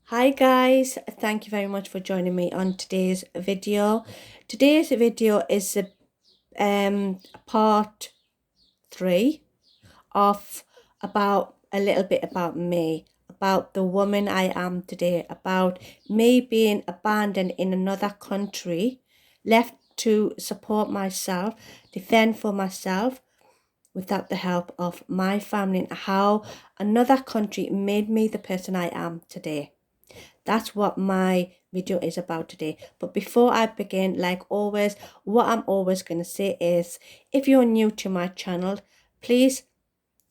Hi guys, thank you very much for joining me on today's video. Today's video is part 3 of about a little bit about me, about the woman I am today, about me being abandoned in another country, left to support myself, defend for myself without the help of my family, and how another country made me the person I am today. That's what my video is about today. But before I begin, like always, what I'm always going to say is, if you're new to my channel, please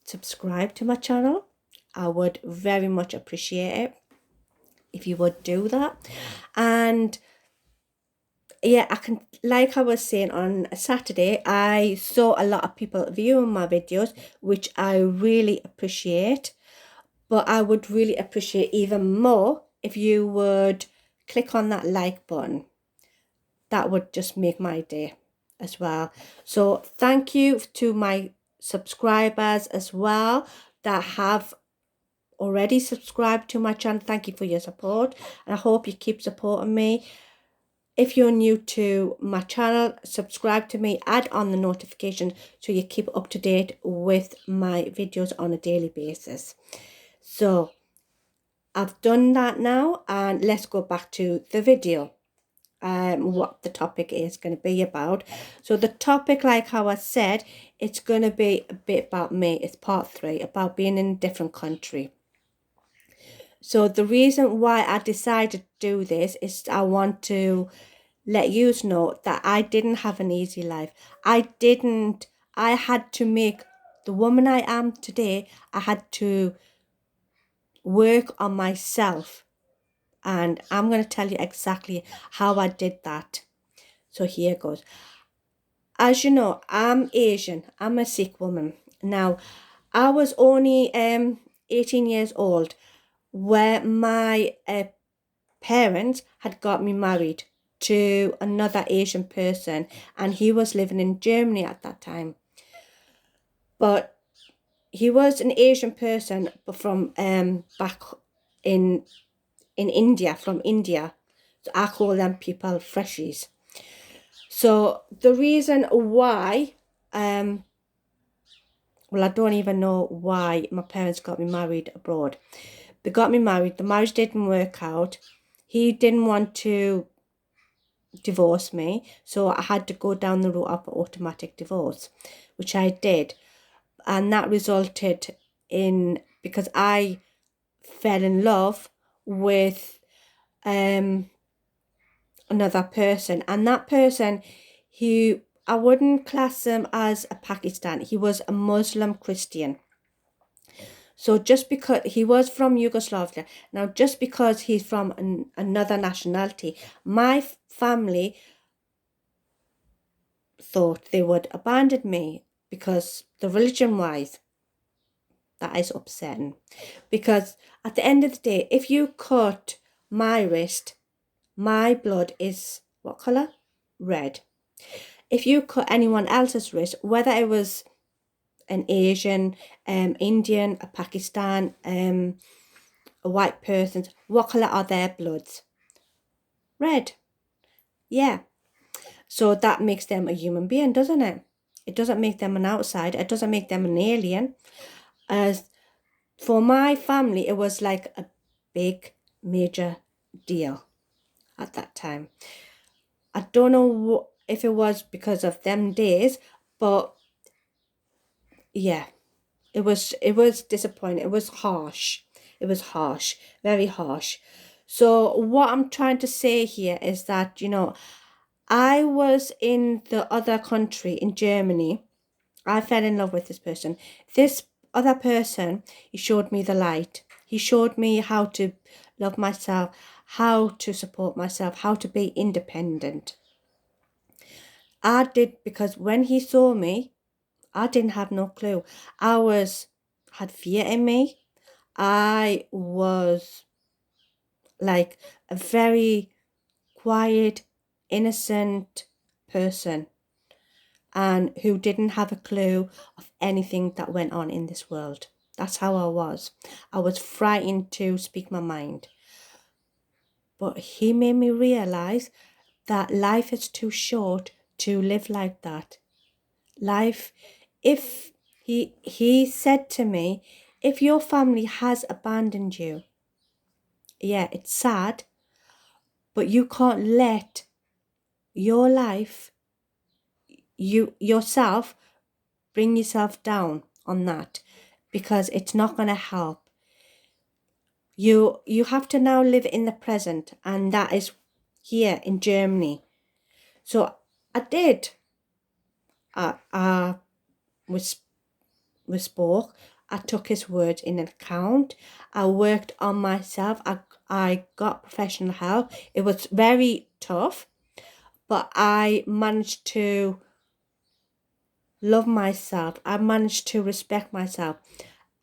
subscribe to my channel. I would very much appreciate it if you would do that. And yeah, like I was saying, on Saturday, I saw a lot of people viewing my videos, which I really appreciate. But I would really appreciate even more if you would click on that like button. That would just make my day as well. So thank you to my subscribers as well that have already subscribed to my channel. Thank you for your support, and I hope you keep supporting me. If you're new to my channel, subscribe to me, add on the notifications so you keep up to date with my videos on a daily basis. So I've done that now, and let's go back to the video. What the topic is going to be about. So the topic, like how I said, it's going to be a bit about me. It's part 3 about being in a different country. So the reason why I decided to do this is I want to let you know that I didn't have an easy life. I had to make the woman I am today. I had to work on myself, and I'm going to tell you exactly how I did that. So here goes. As you know, I'm Asian. I'm a Sikh woman. Now, I was only 18 years old where my parents had got me married to another Asian person, and he was living in Germany at that time. But he was an Asian person, but from back in India, from India. So I call them people freshies. So the reason why, well, I don't even know why my parents got me married abroad. They got me married. The marriage didn't work out. He didn't want to divorce me, so I had to go down the route of automatic divorce, which I did. And that resulted in, because I fell in love with another person, and that person, I wouldn't class him as a Pakistan. He was a Muslim Christian. So just because he was from Yugoslavia, now just because he's from another nationality, my family thought they would abandon me because the religion wise, that is upsetting. Because at the end of the day, if you cut my wrist, my blood is what color? Red. If you cut anyone else's wrist, whether it was an Asian, Indian, a Pakistan, a white person, what color are their bloods? Red. Yeah. So that makes them a human being, doesn't it? It doesn't make them an outsider. It doesn't make them an alien. As for my family, it was like a big, major deal at that time. I don't know if it was because of them days, but yeah, it was disappointing. It was harsh. It was harsh, very harsh. So what I'm trying to say here is that, I was in the other country, in Germany. I fell in love with this person. This other person, he showed me the light. He showed me how to love myself, how to support myself, how to be independent. I did, because when he saw me, I didn't have no clue. Had fear in me. I was like a very quiet, innocent person, and who didn't have a clue of anything that went on in this world. That's how I was. I was frightened to speak my mind. But he made me realize that life is too short to live like that. Life, if he said to me, if your family has abandoned you, yeah, it's sad, but you can't let your life, yourself, bring yourself down on that, because it's not going to help. You have to now live in the present, and that is here in Germany. So I did. We spoke. I took his words in account. I worked on myself. I got professional help. It was very tough, but I managed to love myself. I managed to respect myself,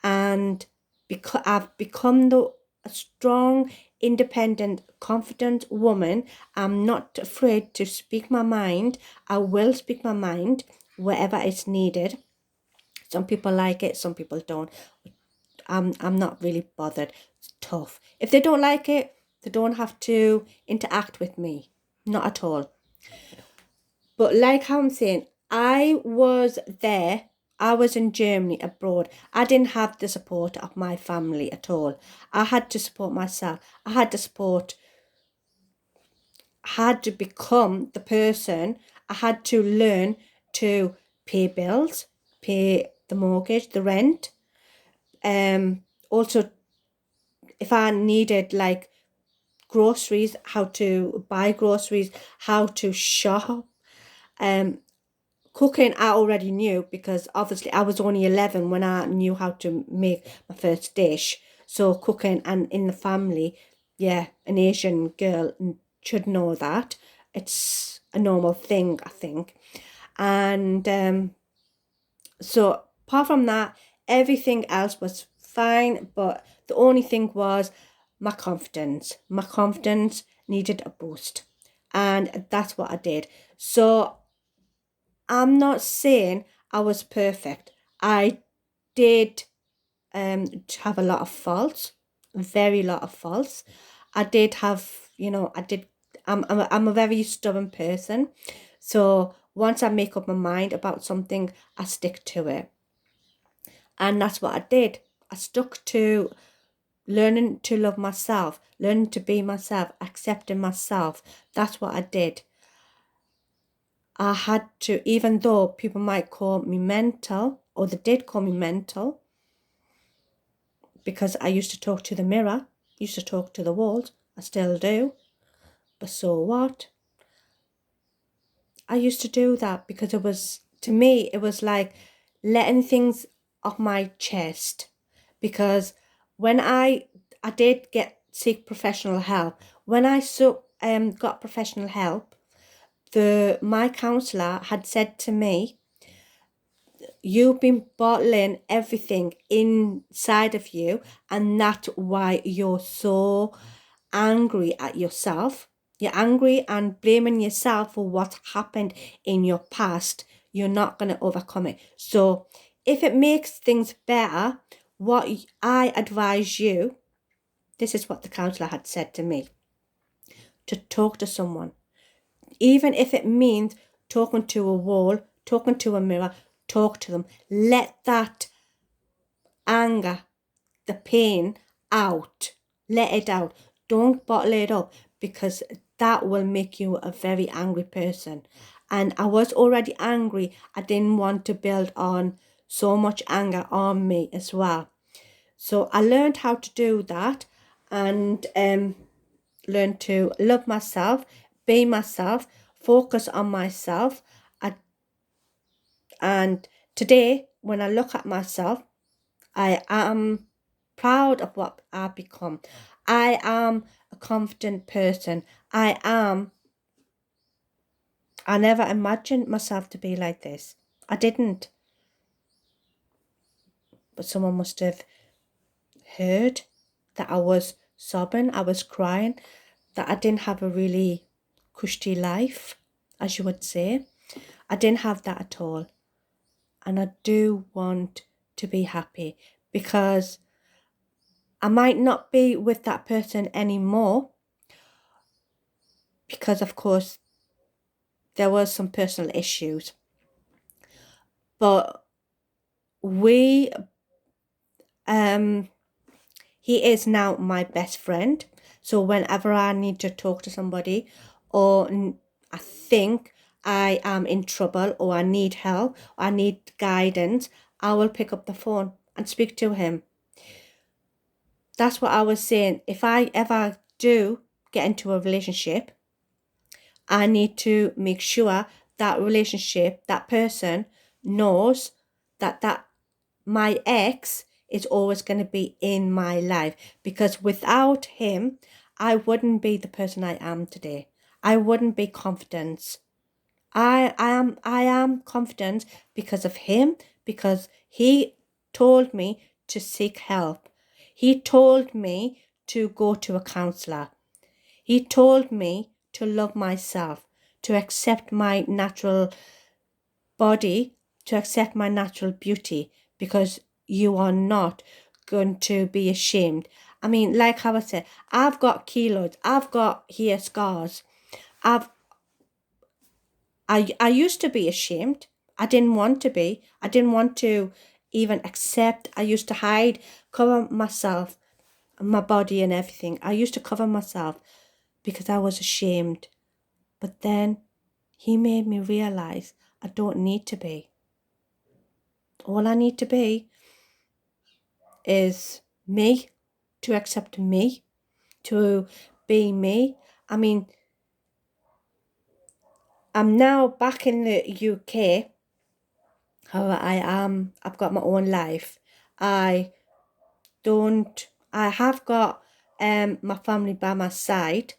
and because I've become a strong, independent, confident woman. I'm not afraid to speak my mind. I will speak my mind wherever it's needed. Some people like it, some people don't. I'm not really bothered. It's tough. If they don't like it, they don't have to interact with me. Not at all. But like how I'm saying, I was there. I was in Germany abroad. I didn't have the support of my family at all. I had to support myself. I had to become the person. I had to learn to pay bills, pay the mortgage, the rent. Also, if I needed like groceries, how to buy groceries, how to shop. Cooking I already knew, because obviously I was only 11 when I knew how to make my first dish. So cooking, and in the family, yeah, an Asian girl should know that. It's a normal thing, I think. And so apart from that, everything else was fine, but the only thing was my confidence. My confidence needed a boost, and that's what I did. So I'm not saying I was perfect. I did have a lot of faults, very lot of faults. I did have, I did. I'm a very stubborn person, so once I make up my mind about something, I stick to it, and that's what I did. I stuck to learning to love myself, learning to be myself, accepting myself. That's what I did. I had to, even though people might call me mental, or they did call me mental, because I used to talk to the mirror, used to talk to the walls, I still do, but so what? I used to do that because it was, to me, it was like letting things off my chest, because when I did seek professional help, when I got professional help, my counsellor had said to me, you've been bottling everything inside of you, and that's why you're so angry at yourself. You're angry and blaming yourself for what happened in your past. You're not going to overcome it. So if it makes things better, what I advise you, this is what the counsellor had said to me, to talk to someone. Even if it means talking to a wall, talking to a mirror, talk to them. Let that anger, the pain out. Let it out. Don't bottle it up, because that will make you a very angry person. And I was already angry. I didn't want to build on so much anger on me as well. So I learned how to do that, and learn to love myself, be myself, focus on myself. And today, when I look at myself, I am proud of what I've become. I am a confident person. I never imagined myself to be like this. I didn't. But someone must have heard that I was sobbing, I was crying, that I didn't have a really cushy life, as you would say. I didn't have that at all. And I do want to be happy, because I might not be with that person anymore, because of course there was some personal issues, but we he is now my best friend. So whenever I need to talk to somebody, or I think I am in trouble, or I need help, or I need guidance, I will pick up the phone and speak to him. That's what I was saying. If I ever do get into a relationship, I need to make sure that relationship, that person knows that my ex is always going to be in my life, because without him, I wouldn't be the person I am today. I wouldn't be confident. I am confident because of him, because he told me to seek help. He told me to go to a counselor. He told me to love myself, to accept my natural body, to accept my natural beauty, because you are not going to be ashamed. I mean, like how I said, I've got keloids, I've got hair scars. I used to be ashamed. I didn't want to be. I didn't want to even accept. I used to hide, cover myself, my body and everything. I used to cover myself because I was ashamed. But then he made me realize I don't need to be. All I need to be is me, to accept me, to be me. I mean, I'm now back in the UK. However, I've got my own life. I have got my family by my side.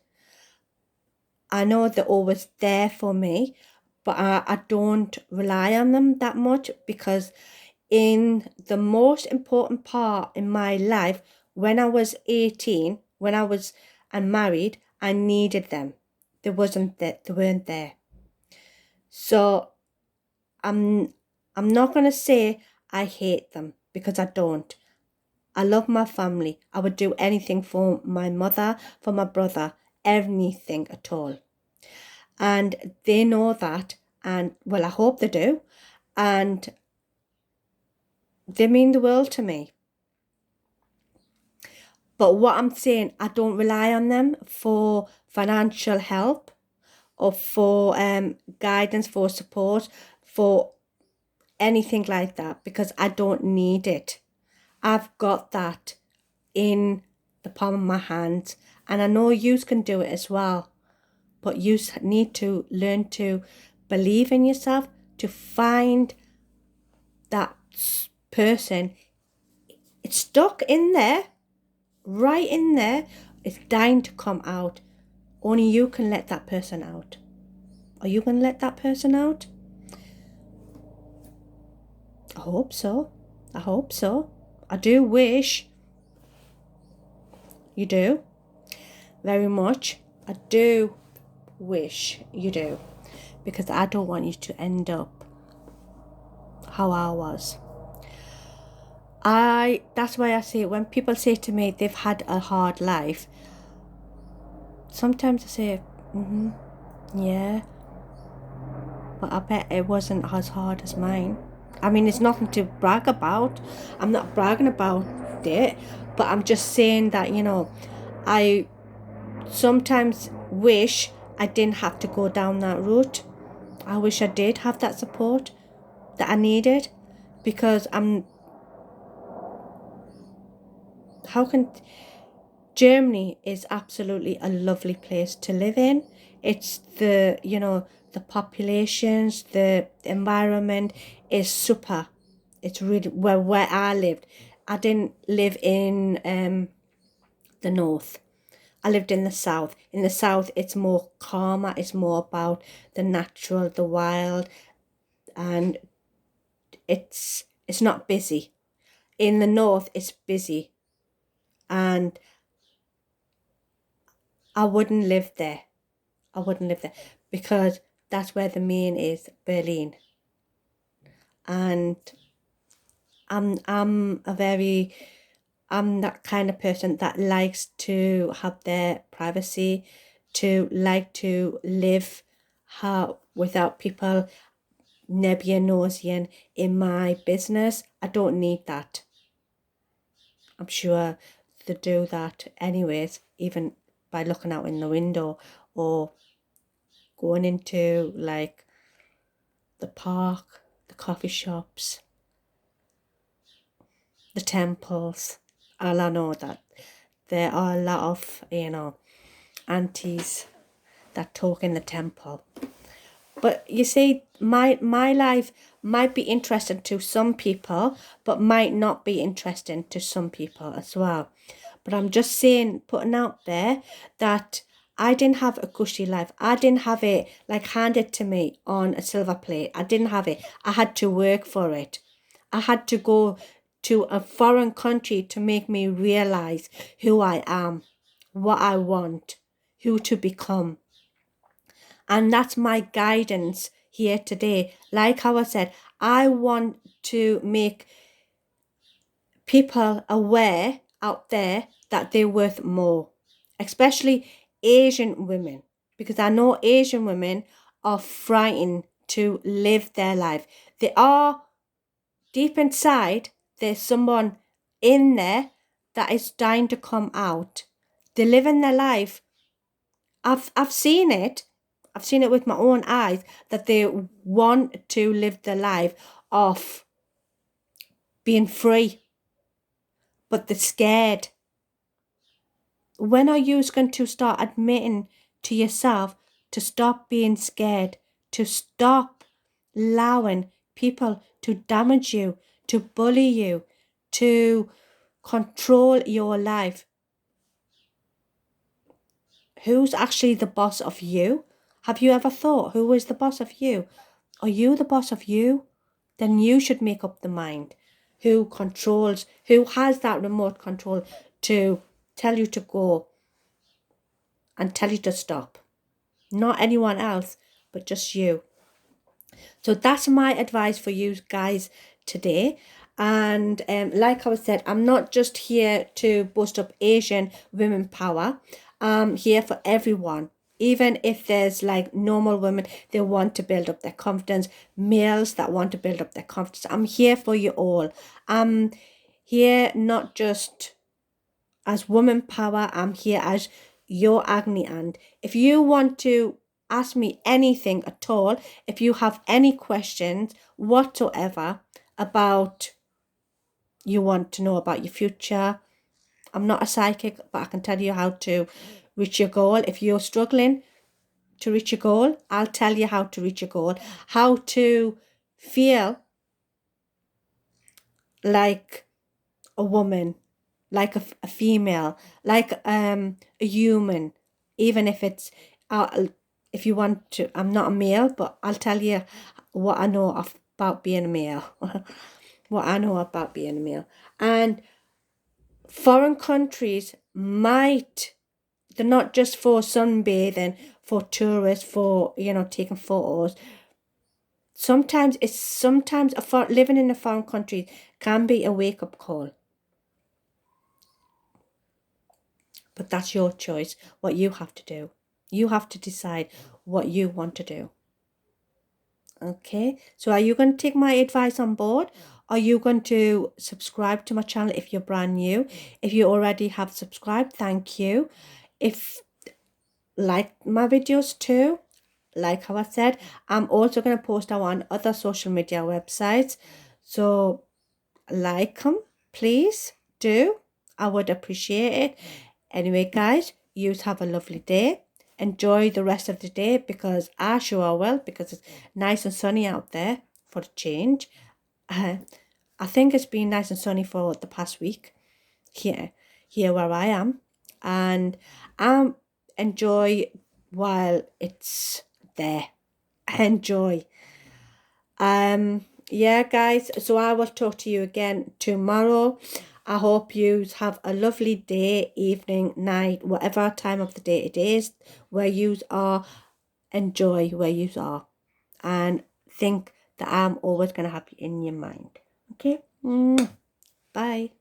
I know they're always there for me, but I don't rely on them that much, because in the most important part in my life, when I was 18, when I was unmarried, I needed them. They weren't there. So I'm not gonna say I hate them, because I don't. I love my family. I would do anything for my mother, for my brother, anything at all. And they know that, and well, I hope they do. And they mean the world to me. But what I'm saying, I don't rely on them for financial help, or for guidance, for support, for anything like that, because I don't need it. I've got that in the palm of my hand, and I know you can do it as well. But you need to learn to believe in yourself, to find that person. It's stuck in there, right in there. It's dying to come out. Only you can let that person out. Are you going to let that person out? I hope so. I hope so. I do wish you do. Very much. I do wish you do. Because I don't want you to end up how I was. That's why I say, when people say to me they've had a hard life, sometimes I say, yeah, but I bet it wasn't as hard as mine. I mean, it's nothing to brag about. I'm not bragging about it, but I'm just saying that, I sometimes wish I didn't have to go down that route. I wish I did have that support that I needed, because Germany is absolutely a lovely place to live in. It's the populations, the environment is super. It's really where I lived. I didn't live in the north. I lived in the south. In the south, it's more calmer. It's more about the natural, the wild, and it's not busy. In the north, it's busy, and I wouldn't live there. I wouldn't live there, because that's where the main is, Berlin. And I'm that kind of person that likes to have their privacy, to like to live without people nebbing nosing in my business. I don't need that. I'm sure they do that anyways, even by looking out in the window or going into like the park, the coffee shops, the temples. All I know that there are a lot of, aunties that talk in the temple. But you see, my life might be interesting to some people, but might not be interesting to some people as well. But I'm just saying, putting out there that I didn't have a cushy life. I didn't have it like handed to me on a silver plate. I didn't have it. I had to work for it. I had to go to a foreign country to make me realize who I am, what I want, who to become. And that's my guidance here today. Like how I said, I want to make people aware out there that they're worth more, especially Asian women, because I know Asian women are frightened to live their life. They are deep inside, there's someone in there that is dying to come out. They're living their life. I've seen it. I've seen it with my own eyes that they want to live their life of being free, but they're scared. When are you going to start admitting to yourself to stop being scared, to stop allowing people to damage you, to bully you, to control your life? Who's actually the boss of you? Have you ever thought who is the boss of you? Are you the boss of you? Then you should make up the mind. Who controls, who has that remote control to tell you to go and tell you to stop? Not anyone else, but just you. So that's my advice for you guys today. And like I said, I'm not just here to boost up Asian women power. I'm here for everyone. Even if there's like normal women, they want to build up their confidence, males that want to build up their confidence. I'm here for you all. I'm here not just as woman power, I'm here as your Agni Aunt. If you want to ask me anything at all, if you have any questions whatsoever about, you want to know about your future, I'm not a psychic, but I can tell you how to reach your goal. If you're struggling to reach your goal, I'll tell you how to reach your goal, how to feel like a woman, like a female, like a human, even if it's if you want to. I'm not a male, but I'll tell you what I know about being a male. What I know about being a male. And foreign countries might, they're not just for sunbathing, for tourists, for taking photos. Sometimes living in a foreign country can be a wake-up call. But that's your choice, what you have to do. You have to decide what you want to do. Okay, so are you going to take my advice on board? Are you going to subscribe to my channel if you're brand new? If you already have subscribed, thank you. If like my videos too, like how I said, I'm also going to post them on other social media websites. So like them, please do. I would appreciate it. Anyway, guys, you have a lovely day. Enjoy the rest of the day, because I sure will, because it's nice and sunny out there for a change. I think it's been nice and sunny for the past week here where I am, and enjoy while it's there. Enjoy. Yeah, guys, so I will talk to you again tomorrow. I hope you have a lovely day, evening, night, whatever time of the day it is where you are. Enjoy where you are, and think that I'm always going to have you in your mind. Okay? Bye.